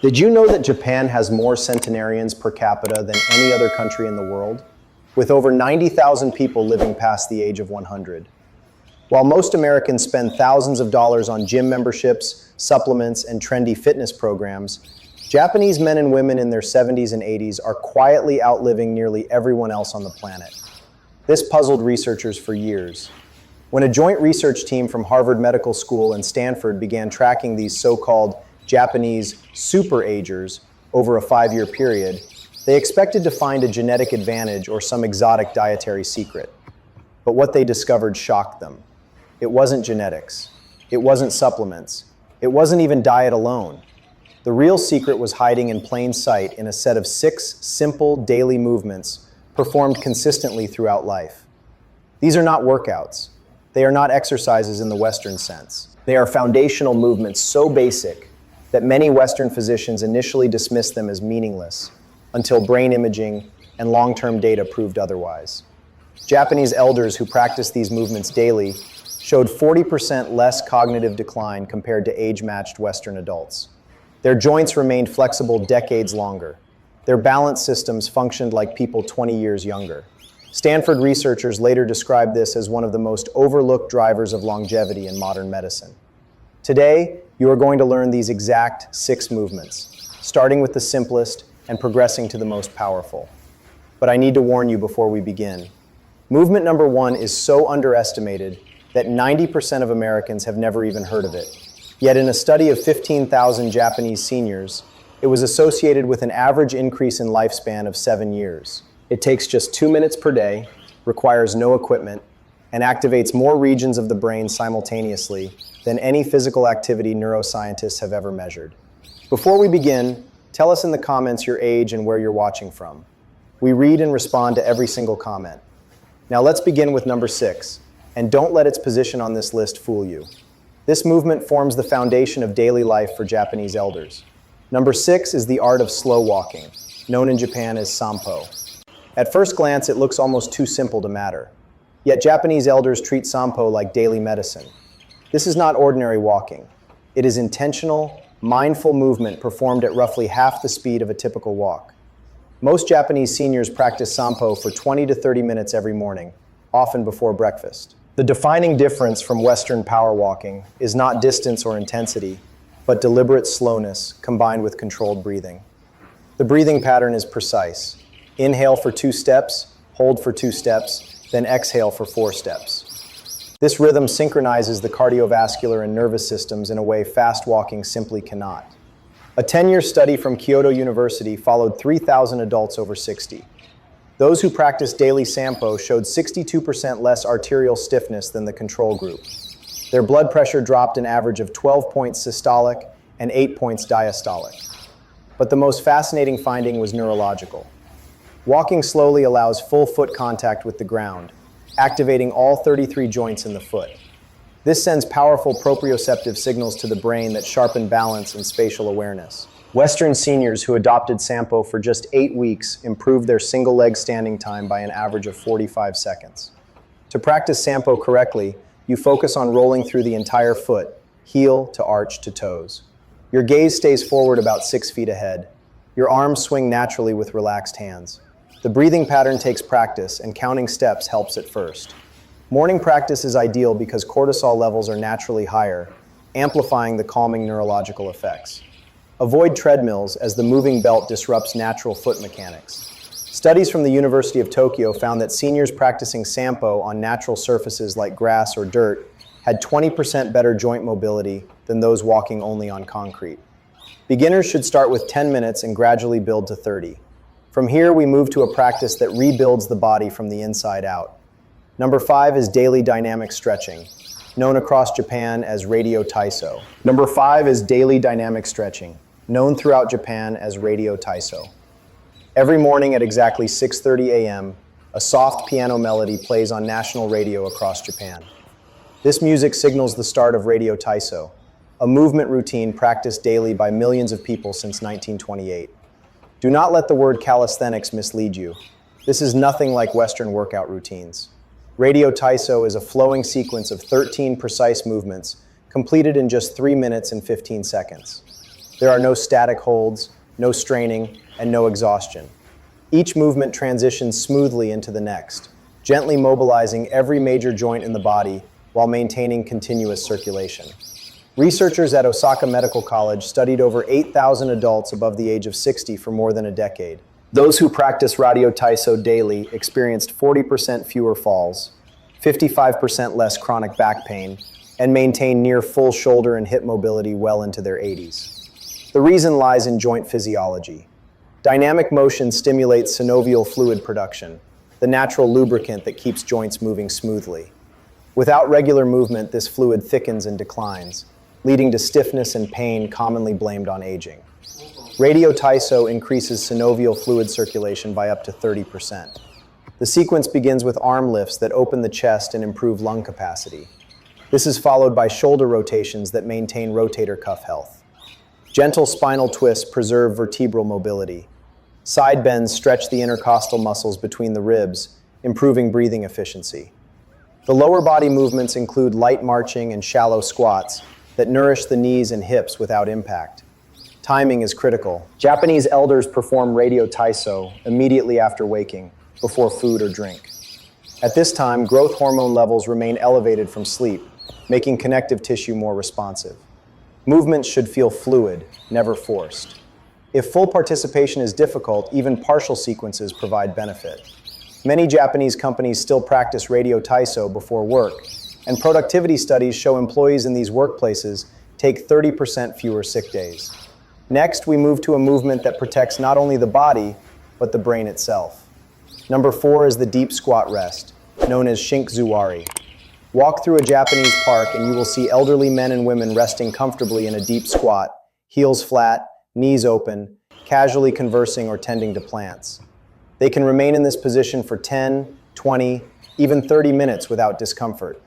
Did you know that Japan has more centenarians per capita than any other country in the world, with over 90,000 people living past the age of 100? While most Americans spend thousands of dollars on gym memberships, supplements, and trendy fitness programs, Japanese men and women in their 70s and 80s are quietly outliving nearly everyone else on the planet. This puzzled researchers for years. When a joint research team from Harvard Medical School and Stanford began tracking these so-called Japanese super-agers over a 5-year period, they expected to find a genetic advantage or some exotic dietary secret. But what they discovered shocked them. It wasn't genetics. It wasn't supplements. It wasn't even diet alone. The real secret was hiding in plain sight in a set of 6 simple daily movements performed consistently throughout life. These are not workouts. They are not exercises in the Western sense. They are foundational movements so basic that many Western physicians initially dismissed them as meaningless until brain imaging and long-term data proved otherwise. Japanese elders who practiced these movements daily showed 40% less cognitive decline compared to age-matched Western adults. Their joints remained flexible decades longer. Their balance systems functioned like people 20 years younger. Stanford researchers later described this as one of the most overlooked drivers of longevity in modern medicine. Today, you are going to learn these exact 6 movements, starting with the simplest and progressing to the most powerful. But I need to warn you before we begin. Movement number 1 is so underestimated that 90% of Americans have never even heard of it. Yet in a study of 15,000 Japanese seniors, it was associated with an average increase in lifespan of 7 years. It takes just 2 minutes per day, requires no equipment, and activates more regions of the brain simultaneously than any physical activity neuroscientists have ever measured. Before we begin, tell us in the comments your age and where you're watching from. We read and respond to every single comment. Now let's begin with number 6, and don't let its position on this list fool you. This movement forms the foundation of daily life for Japanese elders. Number 6 is the art of slow walking, known in Japan as sampo. At first glance, it looks almost too simple to matter. Yet Japanese elders treat sampo like daily medicine. This is not ordinary walking. It is intentional, mindful movement performed at roughly half the speed of a typical walk. Most Japanese seniors practice sampo for 20 to 30 minutes every morning, often before breakfast. The defining difference from Western power walking is not distance or intensity, but deliberate slowness combined with controlled breathing. The breathing pattern is precise. Inhale for 2 steps, hold for 2 steps, then exhale for 4 steps. This rhythm synchronizes the cardiovascular and nervous systems in a way fast walking simply cannot. A 10-year study from Kyoto University followed 3,000 adults over 60. Those who practiced daily sampo showed 62% less arterial stiffness than the control group. Their blood pressure dropped an average of 12 points systolic and 8 points diastolic. But the most fascinating finding was neurological. Walking slowly allows full foot contact with the ground, activating all 33 joints in the foot. This sends powerful proprioceptive signals to the brain that sharpen balance and spatial awareness. Western seniors who adopted sampo for just 8 weeks improved their single leg standing time by an average of 45 seconds. To practice sampo correctly, you focus on rolling through the entire foot, heel to arch to toes. Your gaze stays forward about 6 feet ahead. Your arms swing naturally with relaxed hands. The breathing pattern takes practice, and counting steps helps at first. Morning practice is ideal because cortisol levels are naturally higher, amplifying the calming neurological effects. Avoid treadmills as the moving belt disrupts natural foot mechanics. Studies from the University of Tokyo found that seniors practicing sampo on natural surfaces like grass or dirt had 20% better joint mobility than those walking only on concrete. Beginners should start with 10 minutes and gradually build to 30. From here, we move to a practice that rebuilds the body from the inside out. Number 5 is daily dynamic stretching, known across Japan as radio taiso. Number 5 is daily dynamic stretching, known throughout Japan as radio taiso. Every morning at exactly 6:30 a.m., a soft piano melody plays on national radio across Japan. This music signals the start of radio taiso, a movement routine practiced daily by millions of people since 1928. Do not let the word calisthenics mislead you. This is nothing like Western workout routines. Radio taiso is a flowing sequence of 13 precise movements completed in just 3 minutes and 15 seconds. There are no static holds, no straining, and no exhaustion. Each movement transitions smoothly into the next, gently mobilizing every major joint in the body while maintaining continuous circulation. Researchers at Osaka Medical College studied over 8,000 adults above the age of 60 for more than a decade. Those who practice radio taiso daily experienced 40% fewer falls, 55% less chronic back pain, and maintain near full shoulder and hip mobility well into their 80s. The reason lies in joint physiology. Dynamic motion stimulates synovial fluid production, the natural lubricant that keeps joints moving smoothly. Without regular movement, this fluid thickens and declines, leading to stiffness and pain commonly blamed on aging. Radio taiso increases synovial fluid circulation by up to 30%. The sequence begins with arm lifts that open the chest and improve lung capacity. This is followed by shoulder rotations that maintain rotator cuff health. Gentle spinal twists preserve vertebral mobility. Side bends stretch the intercostal muscles between the ribs, improving breathing efficiency. The lower body movements include light marching and shallow squats that nourish the knees and hips without impact. Timing is critical. Japanese elders perform radio taiso immediately after waking, before food or drink. At this time, growth hormone levels remain elevated from sleep, making connective tissue more responsive. Movements should feel fluid, never forced. If full participation is difficult, even partial sequences provide benefit. Many Japanese companies still practice radio taiso before work, and productivity studies show employees in these workplaces take 30% fewer sick days. Next, we move to a movement that protects not only the body, but the brain itself. Number 4 is the deep squat rest, known as shinkzuwari. Walk through a Japanese park and you will see elderly men and women resting comfortably in a deep squat, heels flat, knees open, casually conversing or tending to plants. They can remain in this position for 10, 20, even 30 minutes without discomfort.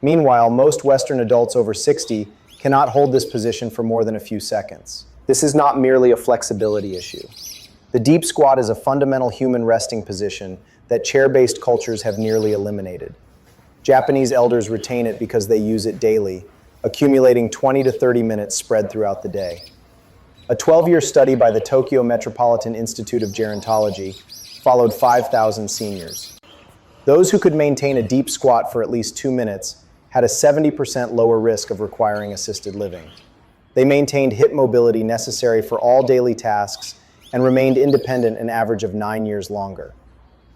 Meanwhile, most Western adults over 60 cannot hold this position for more than a few seconds. This is not merely a flexibility issue. The deep squat is a fundamental human resting position that chair-based cultures have nearly eliminated. Japanese elders retain it because they use it daily, accumulating 20 to 30 minutes spread throughout the day. A 12-year study by the Tokyo Metropolitan Institute of Gerontology followed 5,000 seniors. Those who could maintain a deep squat for at least 2 minutes had a 70% lower risk of requiring assisted living. They maintained hip mobility necessary for all daily tasks and remained independent an average of 9 years longer.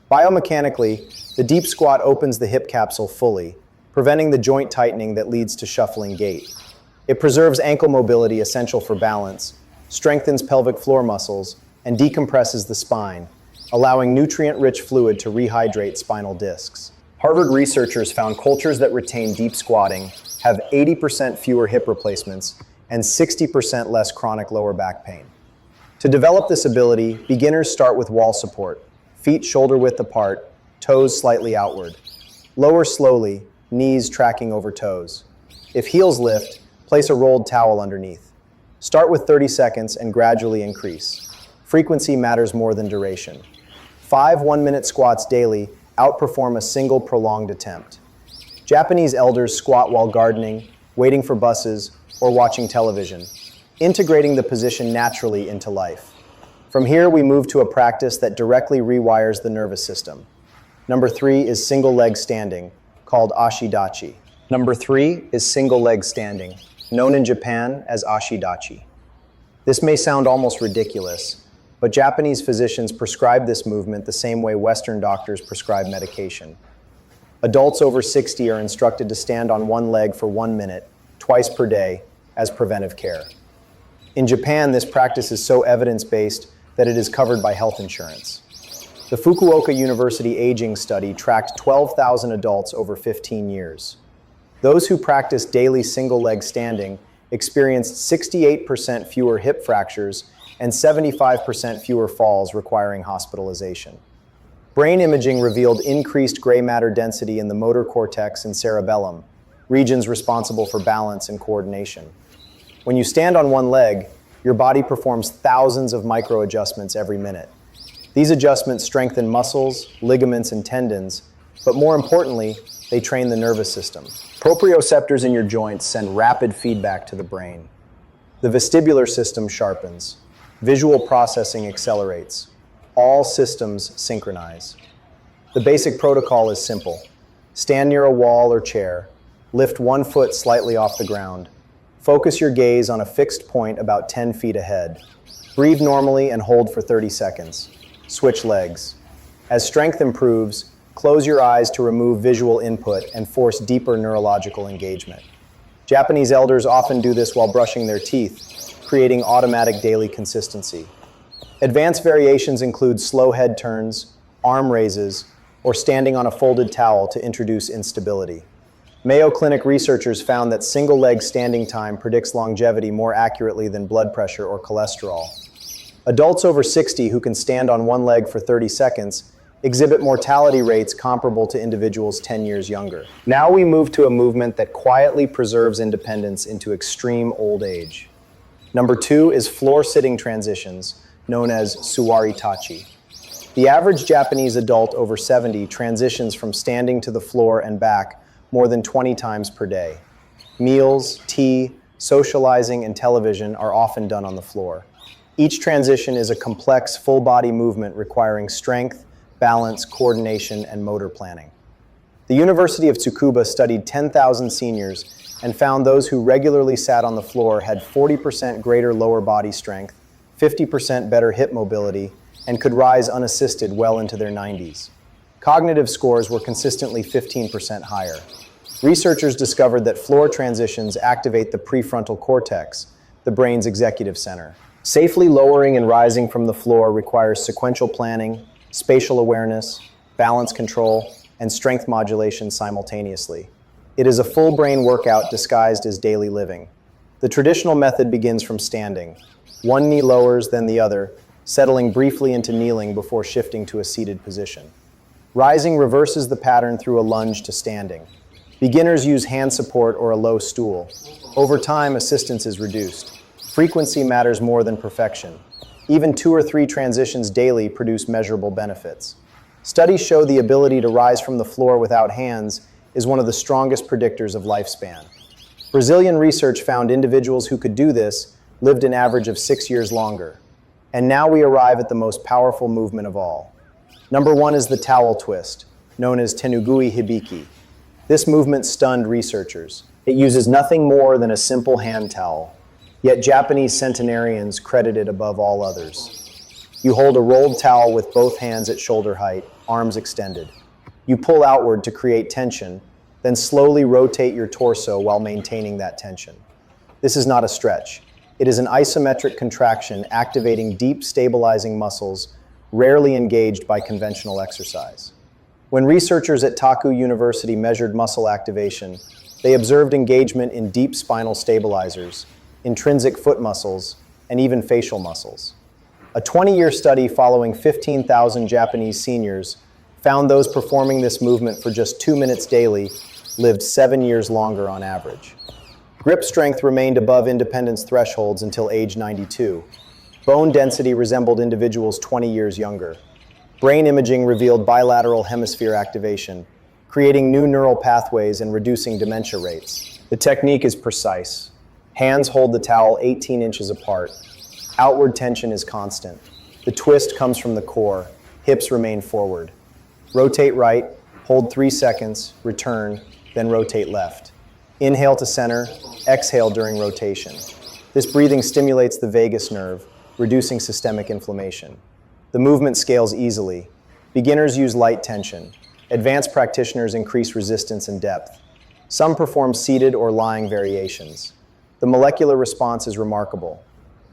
Biomechanically, the deep squat opens the hip capsule fully, preventing the joint tightening that leads to shuffling gait. It preserves ankle mobility essential for balance, strengthens pelvic floor muscles, and decompresses the spine, allowing nutrient-rich fluid to rehydrate spinal discs. Harvard researchers found cultures that retain deep squatting have 80% fewer hip replacements and 60% less chronic lower back pain. To develop this ability, beginners start with wall support, feet shoulder width apart, toes slightly outward. Lower slowly, knees tracking over toes. If heels lift, place a rolled towel underneath. Start with 30 seconds and gradually increase. Frequency matters more than duration. 5 one-minute squats daily outperform a single prolonged attempt. Japanese elders squat while gardening, waiting for buses, or watching television, integrating the position naturally into life. From here, we move to a practice that directly rewires the nervous system. Number 3 is single leg standing, called ashidachi. Number 3 is single leg standing, known in Japan as ashidachi. This may sound almost ridiculous, but Japanese physicians prescribe this movement the same way Western doctors prescribe medication. Adults over 60 are instructed to stand on one leg for 1 minute, twice per day, as preventive care. In Japan, this practice is so evidence-based that it is covered by health insurance. The Fukuoka University Aging Study tracked 12,000 adults over 15 years. Those who practiced daily single-leg standing experienced 68% fewer hip fractures and 75% fewer falls requiring hospitalization. Brain imaging revealed increased gray matter density in the motor cortex and cerebellum, regions responsible for balance and coordination. When you stand on one leg, your body performs thousands of micro adjustments every minute. These adjustments strengthen muscles, ligaments, and tendons, but more importantly, they train the nervous system. Proprioceptors in your joints send rapid feedback to the brain. The vestibular system sharpens. Visual processing accelerates. All systems synchronize. The basic protocol is simple. Stand near a wall or chair. Lift one foot slightly off the ground. Focus your gaze on a fixed point about 10 feet ahead. Breathe normally and hold for 30 seconds. Switch legs. As strength improves, close your eyes to remove visual input and force deeper neurological engagement. Japanese elders often do this while brushing their teeth, creating automatic daily consistency. Advanced variations include slow head turns, arm raises, or standing on a folded towel to introduce instability. Mayo Clinic researchers found that single-leg standing time predicts longevity more accurately than blood pressure or cholesterol. Adults over 60 who can stand on one leg for 30 seconds exhibit mortality rates comparable to individuals 10 years younger. Now we move to a movement that quietly preserves independence into extreme old age. Number 2 is floor-sitting transitions, known as suwari tachi. The average Japanese adult over 70 transitions from standing to the floor and back more than 20 times per day. Meals, tea, socializing, and television are often done on the floor. Each transition is a complex, full-body movement requiring strength, balance, coordination, and motor planning. The University of Tsukuba studied 10,000 seniors and found those who regularly sat on the floor had 40% greater lower body strength, 50% better hip mobility, and could rise unassisted well into their 90s. Cognitive scores were consistently 15% higher. Researchers discovered that floor transitions activate the prefrontal cortex, the brain's executive center. Safely lowering and rising from the floor requires sequential planning, spatial awareness, balance control, and strength modulation simultaneously. It is a full brain workout disguised as daily living. The traditional method begins from standing. One knee lowers, then the other, settling briefly into kneeling before shifting to a seated position. Rising reverses the pattern through a lunge to standing. Beginners use hand support or a low stool. Over time, assistance is reduced. Frequency matters more than perfection. Even 2 or 3 transitions daily produce measurable benefits. Studies show the ability to rise from the floor without hands is one of the strongest predictors of lifespan. Brazilian research found individuals who could do this lived an average of 6 years longer. And now we arrive at the most powerful movement of all. Number 1 is the towel twist, known as tenugui hibiki. This movement stunned researchers. It uses nothing more than a simple hand towel. Yet Japanese centenarians credit it above all others. You hold a rolled towel with both hands at shoulder height, arms extended. You pull outward to create tension, then slowly rotate your torso while maintaining that tension. This is not a stretch. It is an isometric contraction activating deep stabilizing muscles rarely engaged by conventional exercise. When researchers at Taku University measured muscle activation, they observed engagement in deep spinal stabilizers, intrinsic foot muscles, and even facial muscles. A 20-year study following 15,000 Japanese seniors found those performing this movement for just 2 minutes daily lived 7 years longer on average. Grip strength remained above independence thresholds until age 92. Bone density resembled individuals 20 years younger. Brain imaging revealed bilateral hemisphere activation, creating new neural pathways and reducing dementia rates. The technique is precise. Hands hold the towel 18 inches apart. Outward tension is constant. The twist comes from the core. Hips remain forward. Rotate right, hold 3 seconds, return, then rotate left. Inhale to center, exhale during rotation. This breathing stimulates the vagus nerve, reducing systemic inflammation. The movement scales easily. Beginners use light tension. Advanced practitioners increase resistance and depth. Some perform seated or lying variations. The molecular response is remarkable.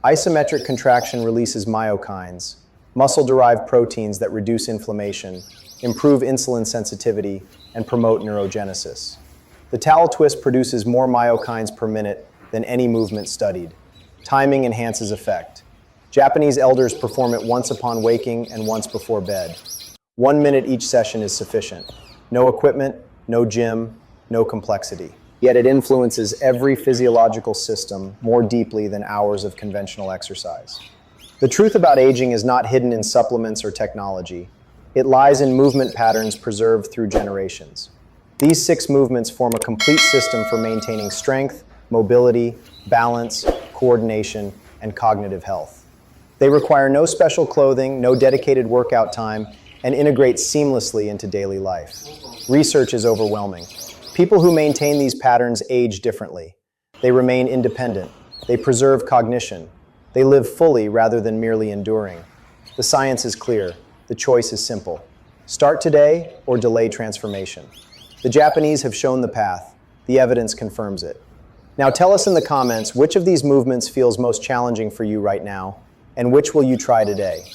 Isometric contraction releases myokines, muscle-derived proteins that reduce inflammation, improve insulin sensitivity, and promote neurogenesis. The towel twist produces more myokines per minute than any movement studied. Timing enhances effect. Japanese elders perform it once upon waking and once before bed. 1 minute each session is sufficient. No equipment, no gym, no complexity. Yet it influences every physiological system more deeply than hours of conventional exercise. The truth about aging is not hidden in supplements or technology. It lies in movement patterns preserved through generations. These 6 movements form a complete system for maintaining strength, mobility, balance, coordination, and cognitive health. They require no special clothing, no dedicated workout time, and integrate seamlessly into daily life. Research is overwhelming. People who maintain these patterns age differently. They remain independent. They preserve cognition. They live fully rather than merely enduring. The science is clear. The choice is simple. Start today or delay transformation. The Japanese have shown the path. The evidence confirms it. Now tell us in the comments which of these movements feels most challenging for you right now, and which will you try today?